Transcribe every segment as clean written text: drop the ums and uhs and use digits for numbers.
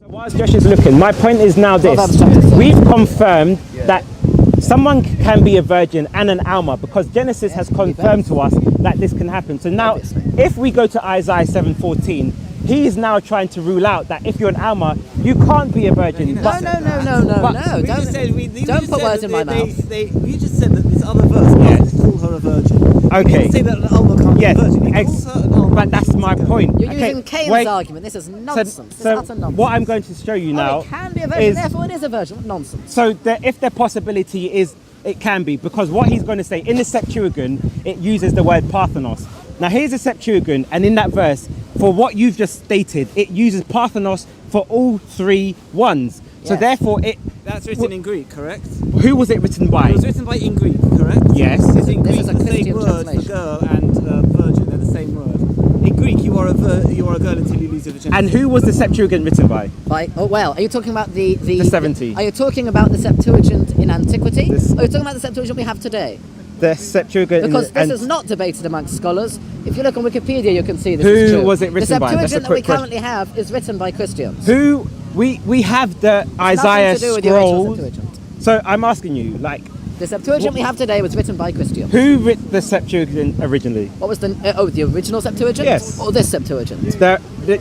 Whilst Josh is looking, my point is now this. We've confirmed that someone can be a virgin and an Alma because Genesis has confirmed to us that this can happen. So now, if we go to Isaiah 7:14, he is now trying to rule out that if you're an Alma, you can't be a virgin. No. Don't put words in my mouth. You just said that this other verse doesn't call her a virgin. Okay. You say that an Alma can't be a virgin. But that's my point. You're using Cain's argument. This is nonsense. This is utter nonsense. What I'm going to show you now it can be a virgin, therefore it is a virgin. Nonsense. So if the possibility is, it can be, because what he's going to say, in the Septuagint, it uses the word Parthenos. Now here's the Septuagint, and in that verse, for what you've just stated, it uses Parthenos for all three ones. Yes. So therefore that's written in Greek, correct? Who was it written by? It was written by in Greek, correct? Yes. It's in Greek, this is a the Christian same word, translation. for girl and virgin, they're the same word. In Greek, you are a girl until you lose your virginity. And who was the Septuagint written by? Are you talking about the 70? Are you talking about the Septuagint in antiquity? Are you talking about the Septuagint we have today? The Septuagint. Because this is not debated amongst scholars. If you look on Wikipedia, you can see this Who is true. was it written by? The Septuagint that we currently have is written by Christians. Who we have the Isaiah Nothing to do with the original scrolls. Septuagint. So I'm asking you, like, The Septuagint we have today was written by Christians. who wrote the Septuagint originally? What was the original Septuagint? Yes. Or this Septuagint?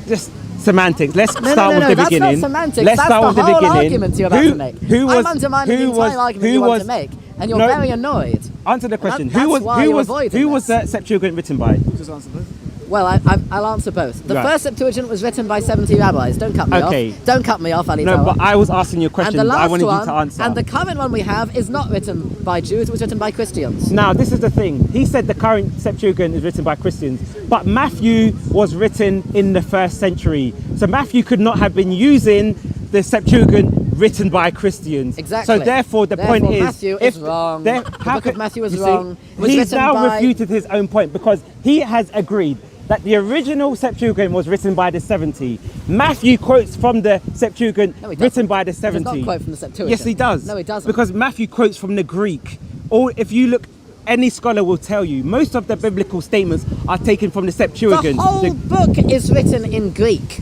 Just semantics. Let's No, start with the that's beginning. not semantics. Let's that's start the with the whole beginning. argument you're about to make. I'm undermining the entire argument you want to make, and you're very annoyed. Answer the question. That's why you're avoiding who was this. the Septuagint written by? Just answer both. Well, I'll answer both. The Right. first Septuagint was written by 70 rabbis. Don't cut me Okay. off. Don't cut me off, Ali. No, but I was asking you a question. And the I last wanted one, you to answer. and the current one we have is not written by Jews. It was written by Christians. Now, this is the thing. He said the current Septuagint is written by Christians, but Matthew was written in the 1st century. So Matthew could not have been using the Septuagint written by Christians. Exactly. So therefore, the point is, Matthew is wrong. The book of Matthew is wrong. It was He's written now by... refuted his own point because he has agreed that the original Septuagint was written by the 70. Matthew quotes from the Septuagint written by the 70. He does not quote from the Septuagint. Yes, he does. No, he doesn't. Because Matthew quotes from the Greek. Or if you look, any scholar will tell you, most of the biblical statements are taken from the Septuagint. The whole book is written in Greek.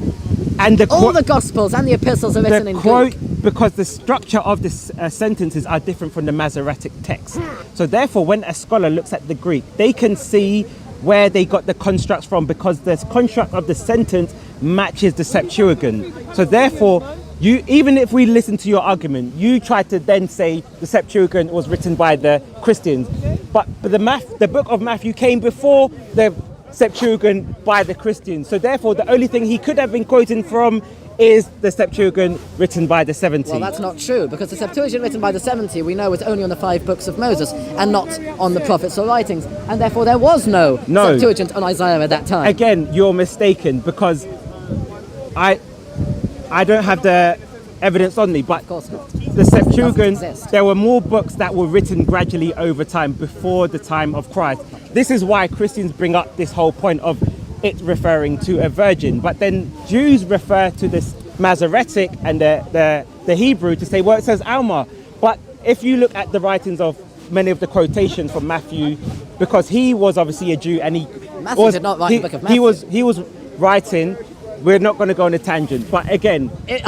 And all the Gospels and the Epistles are written in Greek. Because the structure of the sentences are different from the Masoretic text. So therefore, when a scholar looks at the Greek, they can see where they got the constructs from because the construct of the sentence matches the Septuagint. So therefore, even if we listen to your argument, you try to then say the Septuagint was written by the Christians. But the book of Matthew came before the Septuagint by the Christians. So therefore, the only thing he could have been quoting from is the Septuagint written by the 70. Well, that's not true, because the Septuagint written by the 70 we know was only on the 5 books of Moses and not on the prophets or writings, and therefore there was no Septuagint on Isaiah at that time. Again, you're mistaken, because I don't have the evidence on me, but of course not. The Septuagint, there were more books that were written gradually over time before the time of Christ. This is why Christians bring up this whole point of it referring to a virgin, but then Jews refer to this Masoretic and the Hebrew to say, well, it says Alma. But if you look at the writings of many of the quotations from Matthew, because he was obviously a Jew and Matthew did not write the book of Matthew. He was writing. We're not going to go on a tangent, but again, the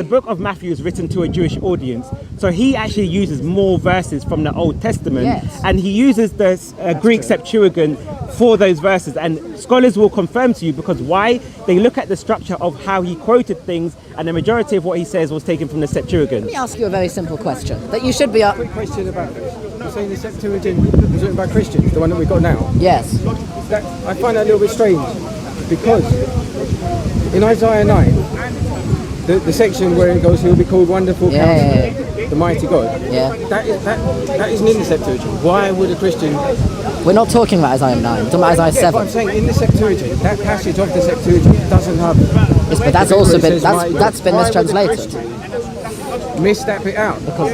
book of Matthew is written to a Jewish audience, so he actually uses more verses from the Old Testament, and he uses the Greek Septuagint for those verses, and scholars will confirm to you because why? They look at the structure of how he quoted things, and the majority of what he says was taken from the Septuagint. Let me ask you a very simple question that you should be... Quick question about this. You're saying the Septuagint was written by Christians, the one that we've got now? Yes. I find that a little bit strange, because in Isaiah 9, the section where it goes, he'll be called Wonderful Counselor, the Mighty God, that isn't in the Septuagint. Why would a Christian... We're not talking about Isaiah 9, we're talking about Isaiah 7. But I'm saying in the Septuagint, that passage of the Septuagint doesn't have... Yes, but that's also been, that's been mistranslated. Miss that bit out, because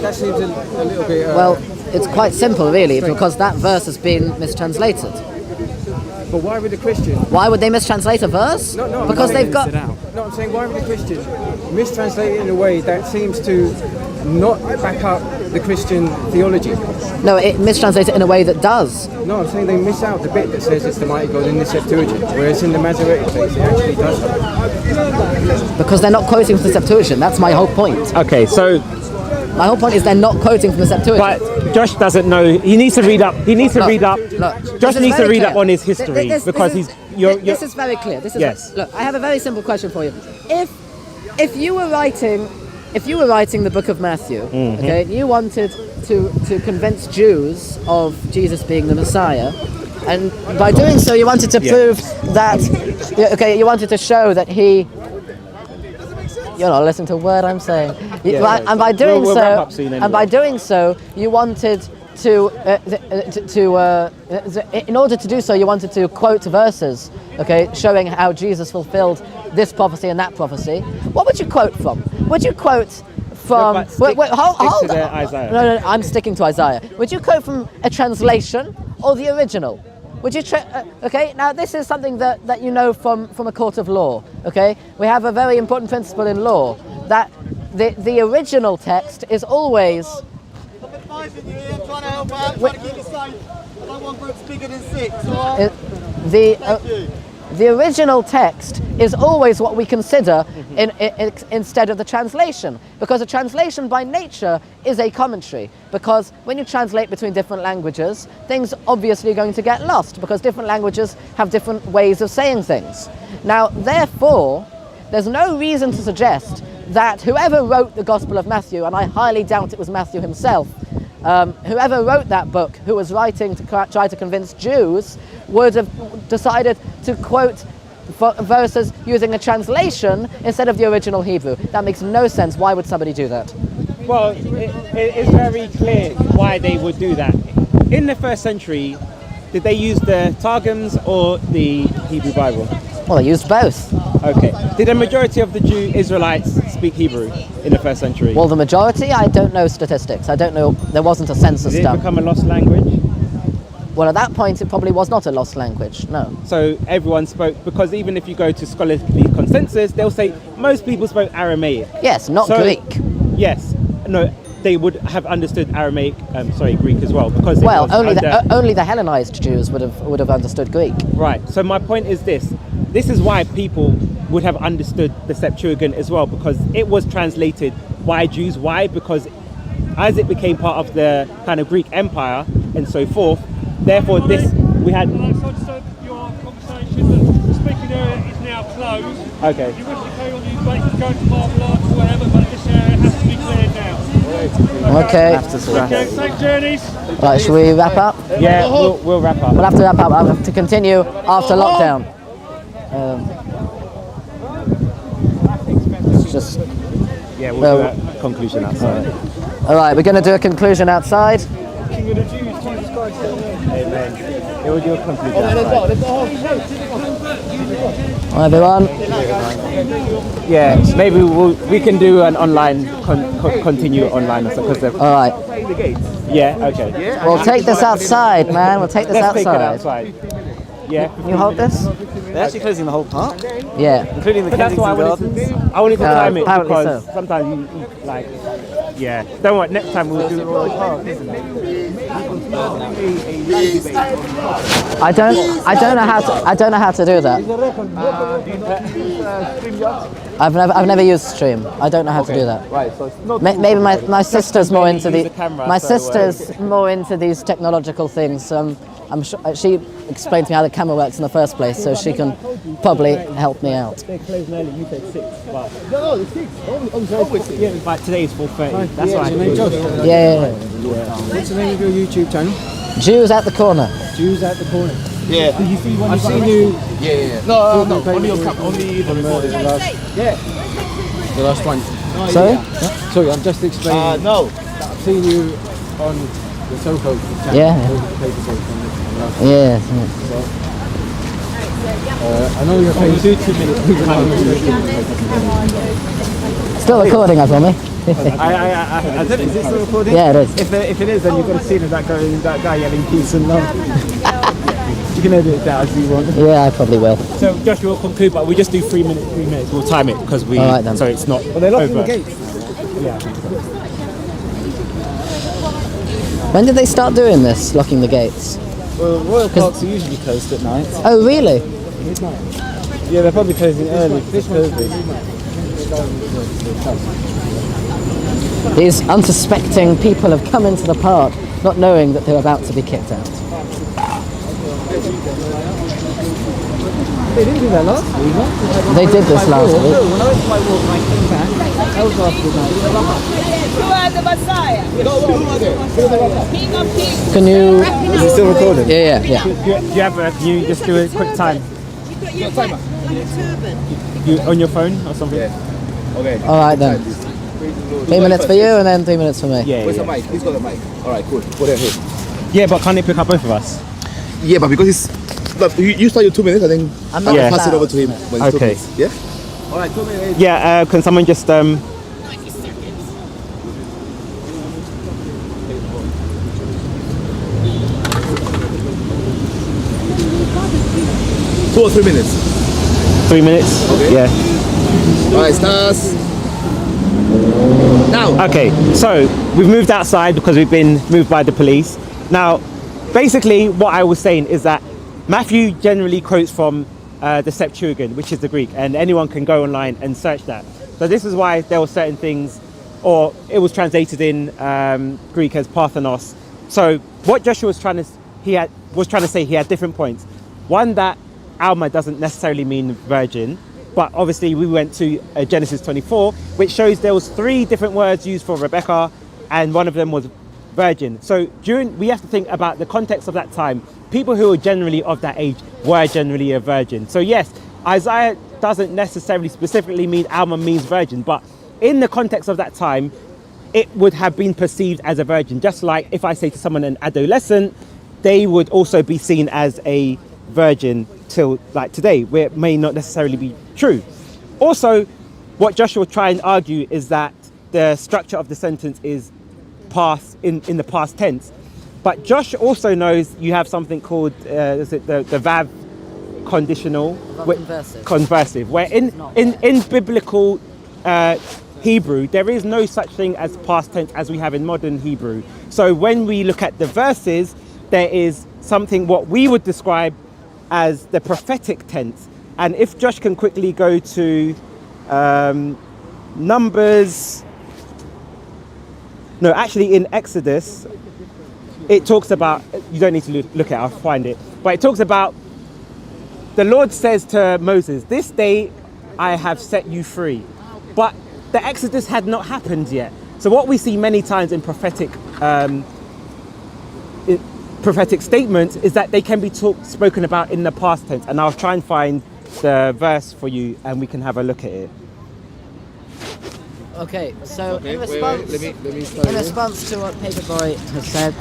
that seems a little bit... Well, it's quite simple really, because that verse has been mistranslated. But why would a Christian... Why would they mistranslate a verse? Because they've got... No, I'm saying why would a Christian mistranslate it in a way that seems to not back up the Christian theology. No, it mistranslates it in a way that does. No, I'm saying they miss out the bit that says it's the mighty God in the Septuagint, whereas in the Masoretic text it actually does have. Because they're not quoting from the Septuagint. That's my whole point. Okay, so My whole point is they're not quoting from the Septuagint. but Josh doesn't know. He needs to read up. He needs to read up. Look, Josh this is needs to very read clear. up on his history because this is very clear. This is Yes. look. I have a very simple question for you. If you were writing the book of Matthew, okay, and you wanted to convince Jews of Jesus being the Messiah, and by doing so you wanted to prove that, you wanted to show that he. You're not listening to a word I'm saying. And by doing we'll so, wrap up soon anyway. and by doing so, you wanted to, in order to do so, you wanted to quote verses, okay, showing how Jesus fulfilled this prophecy and that prophecy. What would you quote from? Would you quote from? Hold on. Isaiah. No, I'm sticking to Isaiah. Would you quote from a translation or the original? Would you okay, now this is something that you know from a court of law, okay? We have a very important principle in law, that the original text is always... I'm advising you here, trying to help out, trying to keep you safe. I don't want groups bigger than 6, alright? The original text is always what we consider instead of the translation, because a translation by nature is a commentary, because when you translate between different languages, things obviously are going to get lost, because different languages have different ways of saying things. Now, therefore, there's no reason to suggest that whoever wrote the Gospel of Matthew, and I highly doubt it was Matthew himself, whoever wrote that book, who was writing to try to convince Jews, would have decided to quote verses using a translation instead of the original Hebrew. That makes no sense. Why would somebody do that? Well, it is very clear why they would do that. In the first century, did they use the Targums or the Hebrew Bible? Well, they used both. Okay. Did a majority of the Israelites speak Hebrew in the first century? Well, the majority, I don't know statistics. I don't know. There wasn't a census Did it done. become a lost language? Well, at that point, it probably was not a lost language. No. So everyone spoke, because even if you go to scholarly consensus, they'll say most people spoke Aramaic. Yes, not Greek. Yes. No, they would have understood Aramaic, Greek as well, because only the Hellenized Jews would have understood Greek. Right. So my point is this. This is why people would have understood the Septuagint as well, because it was translated by Jews. Why? Because as it became part of the kind of Greek Empire and so forth, therefore we had... Your conversation, the speaking area is now closed. Okay. You wish to carry on, you can go to Marble Arch or whatever, but this area has to be cleared now. Okay. Safe journeys. Right, should we wrap up? Yeah, we'll wrap up. We'll have to wrap up. I'll have to continue after lockdown. It's just... Yeah, we'll do a conclusion outside. All right, we're going to do a conclusion outside. Amen. It will do a conclusion outside. Hi, everyone. Yeah, maybe we can do an online, continue online or something. All right. Yeah, okay. We'll take this outside, man. We'll take this Let's take it outside. outside. Yeah. Can you hold this? They're actually closing the whole park, Yeah. including the But that's why Kensington Gardens. I wanted to time it apparently because so. sometimes you like, yeah. Don't worry, next time we'll do it all park, isn't it? I don't know how to do that. I've never used Stream. I don't know how to do that. Right, so it's not Maybe my sister's more into use the camera, my so, sister's more into these technological things. I'm sure she explained to me how the camera works in the first place, so she can probably help me out. They're closing early, you said 6, but... No, it's 6. Yeah, but today is 4:30. That's What's your name, Josh? Yeah. What's the name of your YouTube channel? Jews at the corner. Jews at the corner. Yeah. Did you see one? I've seen you. Yeah. No, only your camera, only the recording. The last one. Sorry? Sorry, I'm just explaining. No. I've seen you on the Soko channel. Yeah. Paperboy. Yeah. I know you're paying 2 minutes. Still recording, I told me. I don't know, is it still recording? Yeah, it is. If it is, then you've got a scene of that guy yelling peace and love. You can edit that as you want. Yeah, I probably will. So Josh, we'll conclude, but we just do 3 minutes. We'll time it because we... All right, then. So it's not Well, they're locking over. the gates. Yeah. When did they start doing this, locking the gates? Well, royal parks are usually closed at night. Oh, really? Yeah, they're probably closing early for COVID. These unsuspecting people have come into the park not knowing that they're about to be kicked out. They didn't do that last week. They did this last week. When I went for my walk and I came back, that was after night. You are the Messiah. King of kings. Can you... Is it still recording? Yeah. Do you have can you just do a quick time? Your turban. You on your phone or something? Okay. All right then. 3 minutes for you and then 3 minutes for me. Yeah. Where's the mic? Who's got the mic? All right, cool. Put it here. Yeah, but can't it pick up both of us? Yeah, but because it's... Look, you start your 2 minutes, and then I'm not Yeah. pass it allowed. over to him when it's 2 Okay. minutes. Yeah? All right, 2 minutes. Yeah. Can someone just 2 or 3 minutes. 3 minutes? Okay. Yeah. All right, stars. Now. Okay, so we've moved outside because we've been moved by the police. Now, basically what I was saying is that Matthew generally quotes from the Septuagint, which is the Greek, and anyone can go online and search that. So this is why there were certain things, or it was translated in Greek as Parthenos. So what Joshua was trying to say, he had different points. One, that Alma doesn't necessarily mean virgin, but obviously we went to Genesis 24, which shows there was 3 different words used for Rebecca, and one of them was virgin. So we have to think about the context of that time. People who were generally of that age were generally a virgin. So yes, Isaiah doesn't necessarily specifically mean Alma means virgin, but in the context of that time, it would have been perceived as a virgin. Just like if I say to someone an adolescent, they would also be seen as a virgin till like today, where it may not necessarily be true. Also, what Joshua will try and argue is that the structure of the sentence is past in the past tense. But Josh also knows you have something called is it the Vav conditional conversive, where in biblical Hebrew there is no such thing as past tense as we have in modern Hebrew. So when we look at the verses, there is something what we would describe as the prophetic tense. And if Josh can quickly go to Numbers, no, actually in Exodus, it talks about, you don't need to look at it, I'll find it, but it talks about, the Lord says to Moses, this day I have set you free. But the Exodus had not happened yet. So what we see many times in prophetic statements is that they can be spoken about in the past tense, and I'll try and find the verse for you and we can have a look at it. Okay, so in response, Let me start in response to what Paperboy has said,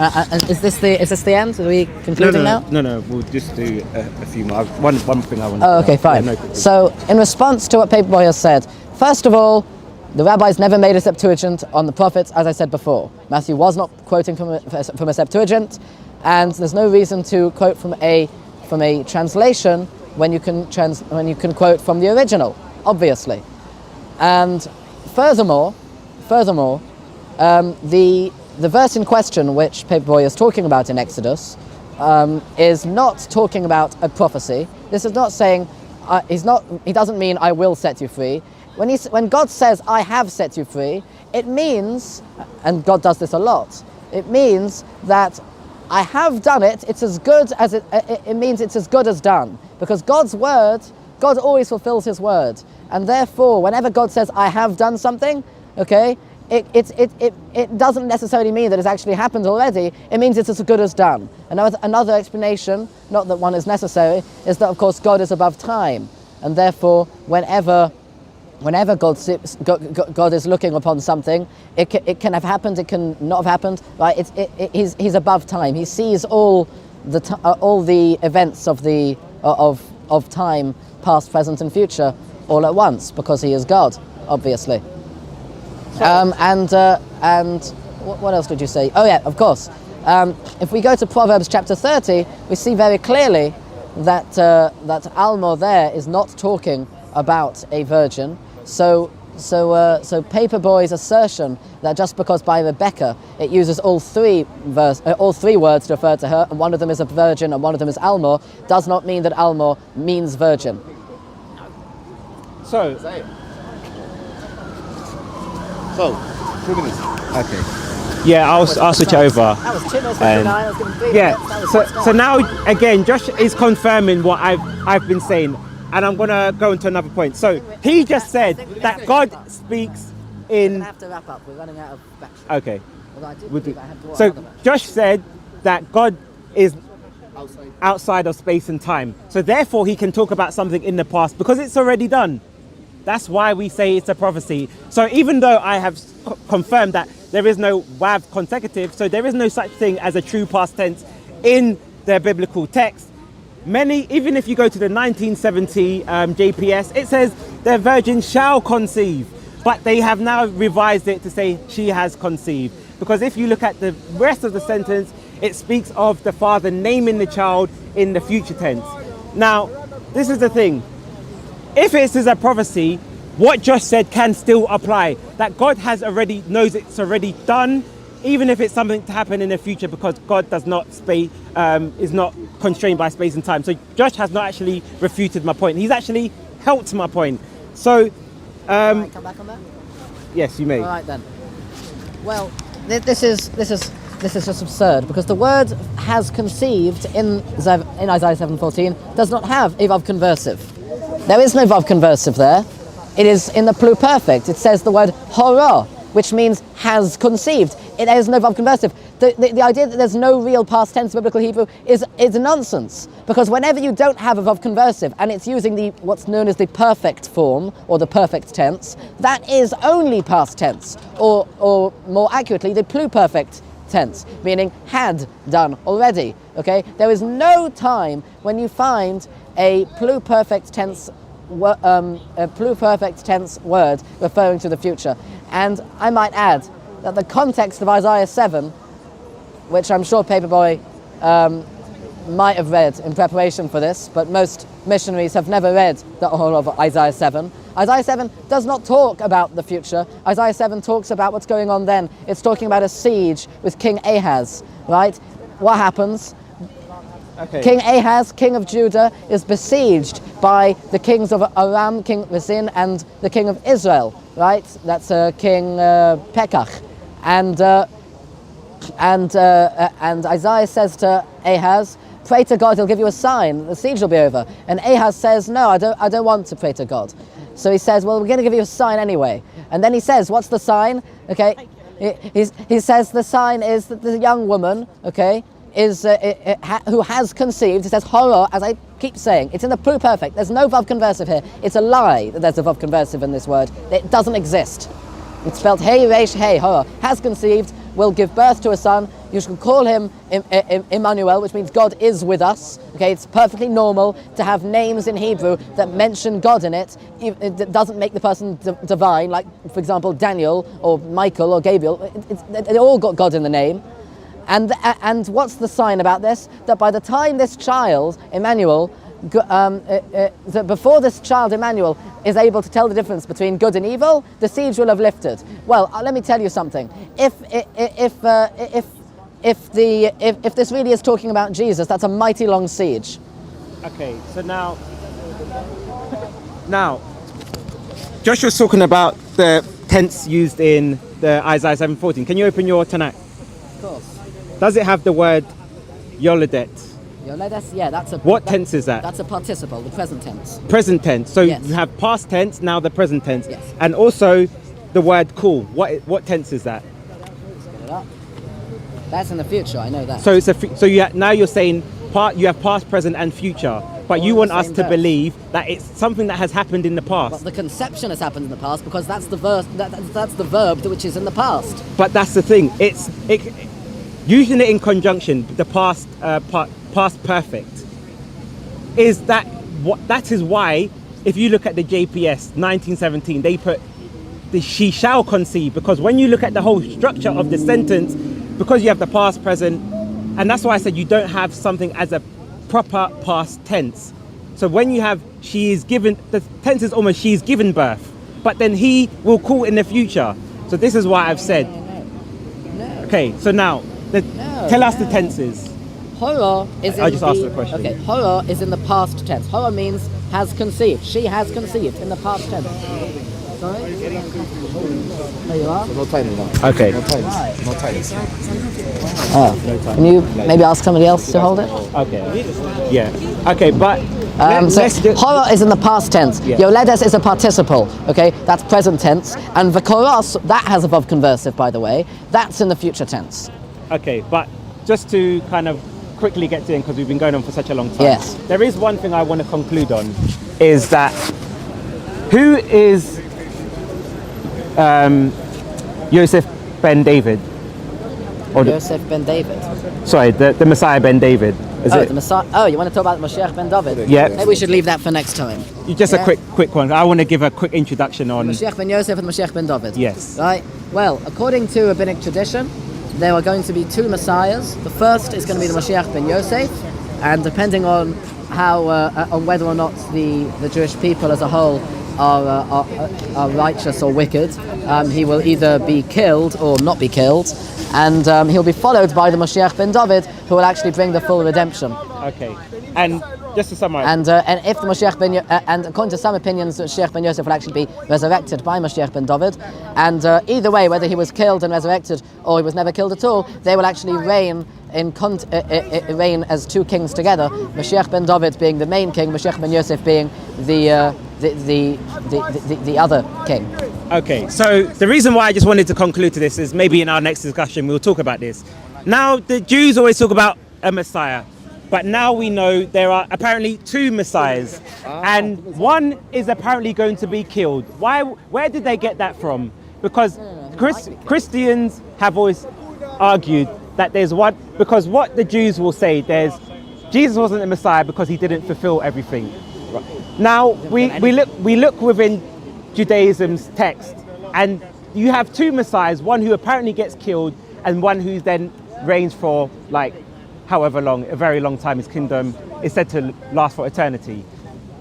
is this the end? Are we concluding now? No, we'll just do a few more. One thing I want to... Oh, okay, fine. So, in response to what Paperboy has said, first of all, the rabbis never made a Septuagint on the prophets, as I said before. Matthew was not quoting from a Septuagint, and there's no reason to quote from a translation when you can quote from the original, obviously. And furthermore, the verse in question, which Paperboy is talking about in Exodus, is not talking about a prophecy. This is not saying he doesn't mean I will set you free. When God says I have set you free, it means, and God does this a lot, it means that I have done it. It's as good as it means it's as good as done, because God's word, God always fulfills His word, and therefore, whenever God says I have done something, okay, it doesn't necessarily mean that it's actually happened already. It means it's as good as done. Another explanation, not that one is necessary, is that of course God is above time, and therefore, whenever God is looking upon something, it can have happened, it can not have happened. Right? He's above time. He sees all the events of time, past, present, and future, all at once, because He is God, obviously. And what else did you say? Oh yeah, of course. If we go to Proverbs chapter 30, we see very clearly that Alma there is not talking about a virgin. So So Paperboy's assertion that just because by Rebecca it uses all three words to refer to her, and one of them is a virgin and one of them is Almor, does not mean that Almor means virgin. So, 2 minutes. okay. Yeah, I'll switch it over. That was 2 minutes 59. I was given 3 Yeah. minutes. That was So now again, Josh is confirming what I've been saying, and I'm gonna go into another point. So he just said that God speaks We're in. gonna have to wrap up. We're running out of battery. Okay. Although I did We'll do- believe I had to order So another battery. Josh said that God is outside of space and time. So therefore he can talk about something in the past because it's already done. That's why we say it's a prophecy. So even though I have confirmed that there is no wav consecutive, so there is no such thing as a true past tense in the biblical text. Even if you go to the 1970 JPS, it says the virgin shall conceive, but they have now revised it to say she has conceived. Because if you look at the rest of the sentence, it speaks of the father naming the child in the future tense. Now, this is the thing. If it is a prophecy, what Josh said can still apply. That God knows it's already done, even if it's something to happen in the future, because God does not is not constrained by space and time. So Josh has not actually refuted my point. He's actually helped my point. So, Can I come back on that? yes, you may. All right then. Well, this is just absurd because the word has conceived in Isaiah 7:14 does not have a vav conversive. There is no vav conversive there. It is in the pluperfect. It says the word hora, which means has conceived. It has no vav conversive. The idea that there's no real past tense in biblical Hebrew is nonsense, because whenever you don't have a vav conversive and it's using what's known as the perfect form or the perfect tense, that is only past tense, or more accurately, the pluperfect tense, meaning had done already. Okay, there is no time when you find a pluperfect tense word referring to the future. And I might add that the context of Isaiah 7, which I'm sure Paperboy might have read in preparation for this, but most missionaries have never read the whole of Isaiah 7. Isaiah 7 does not talk about the future. Isaiah 7 talks about what's going on then. It's talking about a siege with King Ahaz, right? What happens? Okay. King Ahaz, king of Judah, is besieged by the kings of Aram, King Rezin, and the king of Israel, right? That's King Pekach. And Isaiah says to Ahaz, pray to God, he'll give you a sign, the siege will be over. And Ahaz says, no, I don't want to pray to God. So he says, well, we're going to give you a sign anyway. And then he says, what's the sign? Okay, he says the sign is that the young woman, okay, who has conceived. It says horror, as I keep saying. It's in the pluperfect. There's no vav conversive here. It's a lie that there's a vav conversive in this word. It doesn't exist. It's spelled hey, resh, hey, horror. Has conceived, will give birth to a son. You should call him Emmanuel, which means God is with us. Okay, it's perfectly normal to have names in Hebrew that mention God in it. It doesn't make the person divine, like, for example, Daniel or Michael or Gabriel. They all got God in the name. And what's the sign about this? That by the time this child, Emmanuel, before this child, Emmanuel, is able to tell the difference between good and evil, the siege will have lifted. Well, let me tell you something. If this really is talking about Jesus, that's a mighty long siege. Okay, so now, Josh was talking about the tense used in the Isaiah 7:14. Can you open your Tanakh? Of course. Does it have the word Yoledet? Yeah, that's a... What tense is that? That's a participle, the present tense. Present tense. So Yes. you have past tense, now the present tense. Yes. And also the word cool. What tense is that? Let's get it up. That's in the future, I know that. So now you're saying you have past, present and future, but you in want the us same to verse. believe that it's something that has happened in the But past. the conception has happened in the past because that's the verse. That's the verb which is in the past. But that's the thing. Using it in conjunction, the past perfect, that is why if you look at the JPS 1917, they put the she shall conceive, because when you look at the whole structure of the sentence, because you have the past, present, and that's why I said you don't have something as a proper past tense. So when you have she is given, the tense is almost she is given birth, but then he will call in the future. So this is why I've said. No. Okay, so now, tell us the tenses. Horror is I in just asked the question. Okay, horror is in the past tense. Horror means has conceived. She has conceived in the past tense. Sorry? There you are. No timing now. Okay. No timing. No timing. Can you maybe ask somebody else to hold it? Okay. Yeah. Okay, but So let's just, horror is in the past tense. Yeah. Yoledes is a participle. Okay, that's present tense. And v'koros, that has a vav conversive, by the way. That's in the future tense. okay, but just to kind of quickly get to it, because we've been going on for such a long time. Yes. There is one thing I want to conclude on, is that who is Yosef ben David? Or Yosef ben David. sorry, the Messiah ben David. Is Oh, it? the Messiah. Oh, you want to talk about Mashiach ben David? Yeah. Maybe we should leave that for next time. Just a Yeah. quick one. I want to give a quick introduction on. Mashiach ben Yosef and Mashiach ben David. Yes. Right. Well, according to rabbinic tradition, there are going to be two messiahs. The first is going to be the Mashiach ben Yosef, and depending on how, on whether or not the Jewish people as a whole are righteous or wicked, he will either be killed or not be killed, and he'll be followed by the Mashiach ben David, who will actually bring the full redemption. Okay. And just to summarize. And if the Mashiach ben and according to some opinions, Mashiach ben Yosef will actually be resurrected by Mashiach ben David. And either way, whether he was killed and resurrected or he was never killed at all, they will actually reign reign as two kings together. Mashiach ben David being the main king, Mashiach ben Yosef being the other king. Okay, so the reason why I just wanted to conclude to this is maybe in our next discussion we'll talk about this. Now, the Jews always talk about a Messiah, but now we know there are apparently two Messiahs, and one is apparently going to be killed. Why? Where did they get that from? Because Christians have always argued that there's one, because what the Jews will say, there's Jesus wasn't the Messiah because he didn't fulfill everything. Now we look within Judaism's text, and you have two Messiahs, one who apparently gets killed and one who then reigns for like however long, a very long time. His kingdom is said to last for eternity.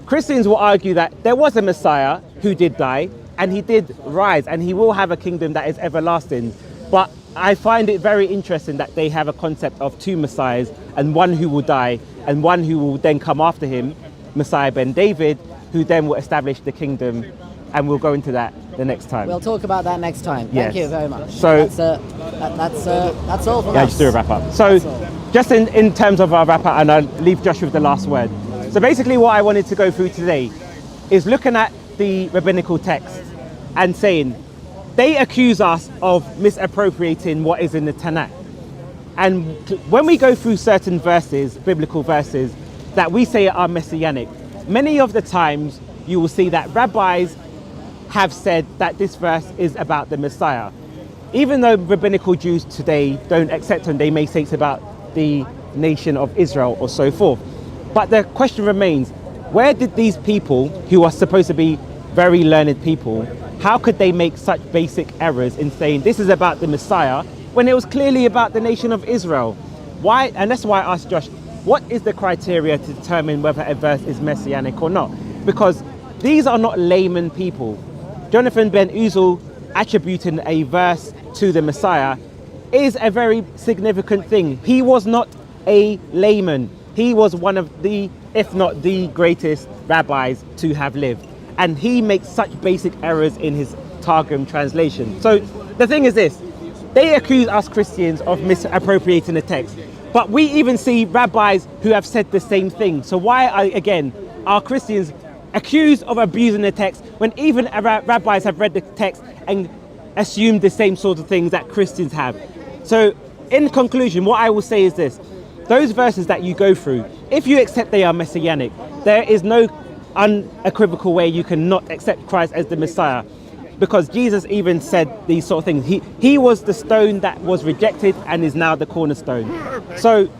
Christians will argue that there was a Messiah who did die and he did rise and he will have a kingdom that is everlasting. But I find it very interesting that they have a concept of two Messiahs, and one who will die and one who will then come after him, Messiah ben David, who then will establish the kingdom, and we'll go into that the next time. We'll talk about that next time. Yes. Thank you very much. So that's all from yeah, us. just do a wrap up. So just in terms of our wrap up, and I'll leave Josh with the last word. So basically what I wanted to go through today is looking at the rabbinical text and saying they accuse us of misappropriating what is in the Tanakh. And when we go through certain verses, biblical verses, that we say are messianic, many of the times you will see that rabbis have said that this verse is about the Messiah. Even though rabbinical Jews today don't accept them, they may say it's about the nation of Israel or so forth. But the question remains, where did these people, who are supposed to be very learned people, how could they make such basic errors in saying this is about the Messiah when it was clearly about the nation of Israel? Why? And that's why I asked Josh, what is the criteria to determine whether a verse is messianic or not? Because these are not layman people. Jonathan ben Uzal attributing a verse to the Messiah is a very significant thing. He was not a layman. He was one of the, if not the greatest rabbis to have lived. And he makes such basic errors in his Targum translation. So the thing is this, they accuse us Christians of misappropriating the text, but we even see rabbis who have said the same thing. So why, are Christians accused of abusing the text when even rabbis have read the text and assumed the same sort of things that Christians have? So in conclusion, what I will say is this, those verses that you go through, if you accept they are messianic, there is no unequivocal way you cannot accept Christ as the Messiah, because Jesus even said these sort of things. He was the stone that was rejected and is now the cornerstone. So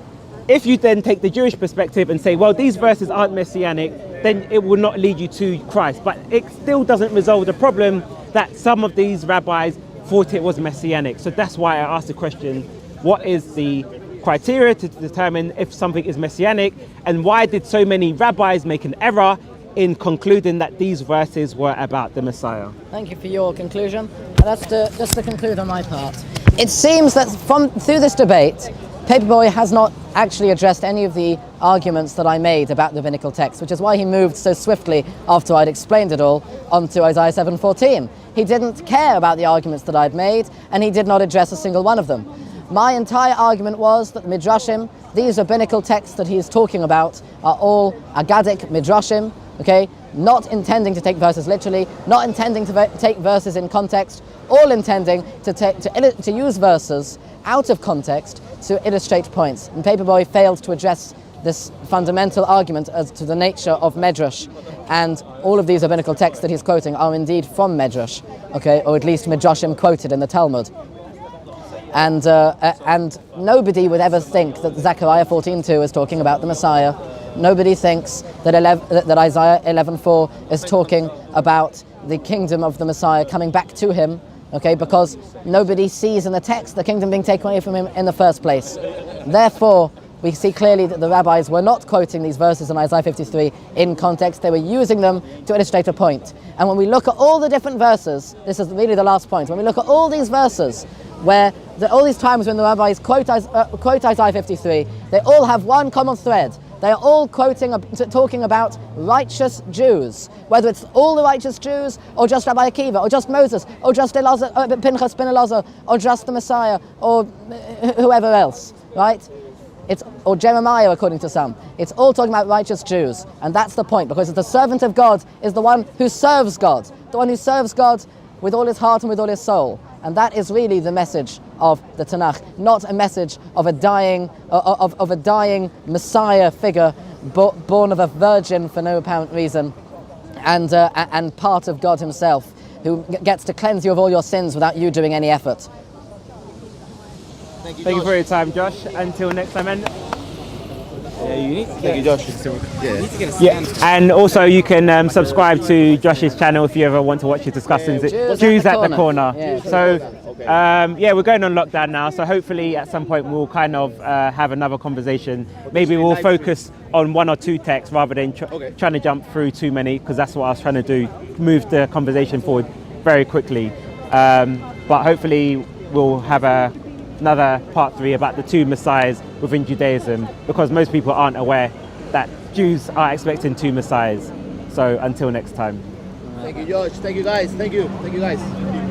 if you then take the Jewish perspective and say, well, these verses aren't messianic, then it will not lead you to Christ. But it still doesn't resolve the problem that some of these rabbis thought it was messianic. So that's why I asked the question, what is the criteria to determine if something is messianic, and why did so many rabbis make an error in concluding that these verses were about the Messiah. Thank you for your conclusion. Just to conclude on my part. It seems that through this debate, Paperboy has not actually addressed any of the arguments that I made about the rabbinical text, which is why he moved so swiftly after I'd explained it all onto Isaiah 7:14. He didn't care about the arguments that I'd made, and he did not address a single one of them. My entire argument was that the Midrashim, these rabbinical texts that he is talking about, are all Agadic Midrashim, okay? Not intending to take verses literally, not intending to take verses in context, all intending to use verses out of context to illustrate points. And Paperboy failed to address this fundamental argument as to the nature of Medrash. And all of these rabbinical texts that he's quoting are indeed from Medrash, okay, or at least Midrashim quoted in the Talmud. And nobody would ever think that Zechariah 14:2 is talking about the Messiah. Nobody thinks that Isaiah 11:4 is talking about the kingdom of the Messiah coming back to him, okay, because nobody sees in the text the kingdom being taken away from him in the first place. Therefore, we see clearly that the rabbis were not quoting these verses in Isaiah 53 in context. They were using them to illustrate a point. And when we look at all the different verses, this is really the last point, when we look at all these verses where all these times when the rabbis quote Isaiah 53, they all have one common thread. They are all talking about righteous Jews, whether it's all the righteous Jews, or just Rabbi Akiva, or just Moses, or just Pinchas ben Elazar, or just the Messiah, or whoever else, right? Or Jeremiah, according to some. It's all talking about righteous Jews, and that's the point, because the servant of God is the one who serves God, the one who serves God with all his heart and with all his soul. And that is really the message of the Tanakh, not a message of a dying Messiah figure born of a virgin for no apparent reason, and part of God himself, who gets to cleanse you of all your sins without you doing any effort. Thank you for your time, Josh. Until next time, man. Thank you, Josh. Yeah, and also you can subscribe to Josh's channel if you ever want to watch his discussions. Jews at the corner. Yeah. So, we're going on lockdown now, so hopefully at some point we'll kind of have another conversation. Maybe we'll focus on one or two texts rather than trying to jump through too many, because that's what I was trying to do, move the conversation forward very quickly. But hopefully we'll have another part 3 about the two messiahs within Judaism, because most people aren't aware that Jews are expecting two messiahs. So until next time. Thank you, Josh. Thank you, guys. Thank you guys.